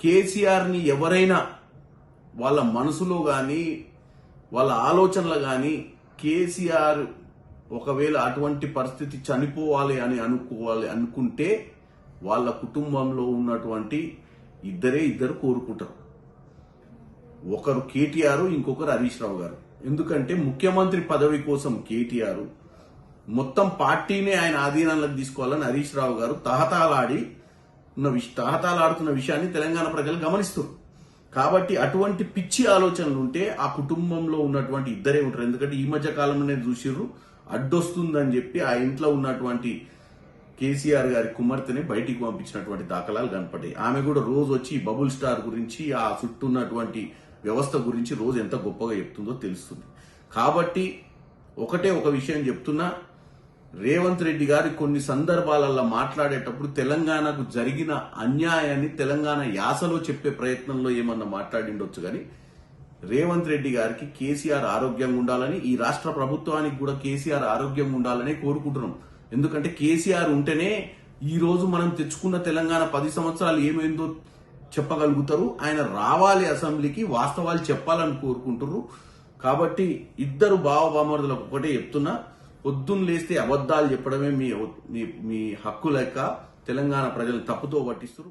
కేసీఆర్ని ఎవరైనా వాళ్ళ మనసులో కానీ వాళ్ళ ఆలోచనలు కానీ కేసీఆర్ ఒకవేళ అటువంటి పరిస్థితి చనిపోవాలి అని అనుకుంటే వాళ్ళ కుటుంబంలో ఉన్నటువంటి ఇద్దరు కోరుకుంటారు. ఒకరు కేటీఆర్, ఇంకొకరు హరీష్ రావు గారు. ఎందుకంటే ముఖ్యమంత్రి పదవి కోసం కేటీఆర్ మొత్తం పార్టీనే ఆయన ఆధీనంలోకి తీసుకోవాలని హరీష్ రావు గారు తహతలాడుతున్న విషయాన్ని తెలంగాణ ప్రజలు గమనిస్తారు. కాబట్టి అటువంటి పిచ్చి ఆలోచనలు ఉంటే ఆ కుటుంబంలో ఉన్నటువంటి ఇద్దరే ఉంటారు. ఎందుకంటే ఈ మధ్య కాలంలోనే చూసిర్రు, అడ్డొస్తుందని చెప్పి ఆ ఇంట్లో ఉన్నటువంటి కేసీఆర్ గారి కుమార్తెని బయటికి పంపించినటువంటి దాఖలాలు కనపడ్డాయి. ఆమె కూడా రోజు వచ్చి బబుల్ స్టార్ గురించి, ఆ చుట్టూ ఉన్నటువంటి వ్యవస్థ గురించి రోజు ఎంత గొప్పగా చెప్తుందో తెలుస్తుంది. కాబట్టి ఒక విషయం చెప్తున్నా, రేవంత్ రెడ్డి గారి కొన్ని సందర్భాలలో మాట్లాడేటప్పుడు తెలంగాణకు జరిగిన అన్యాయాన్ని తెలంగాణ యాసలో చెప్పే ప్రయత్నంలో ఏమన్నా మాట్లాడిండొచ్చు. కానీ రేవంత్ రెడ్డి గారికి కేసీఆర్ ఆరోగ్యంగా ఉండాలని, ఈ రాష్ట్ర ప్రభుత్వానికి కూడా కేసీఆర్ ఆరోగ్యంగా ఉండాలని కోరుకుంటున్నాం. ఎందుకంటే కేసీఆర్ ఉంటేనే ఈ రోజు మనం తెచ్చుకున్న తెలంగాణ 10 సంవత్సరాలు ఏమైందో చెప్పగలుగుతారు. ఆయన రావాలి అసెంబ్లీకి, వాస్తవాలు చెప్పాలని కోరుకుంటారు. కాబట్టి ఇద్దరు బావబామరుదులకు ఒకటే చెప్తున్నా, పొద్దున్న లేస్తే అబద్దాలు చెప్పడమే మీ హక్కు లెక్క తెలంగాణ ప్రజలు తప్పుతో పట్టిస్తారు.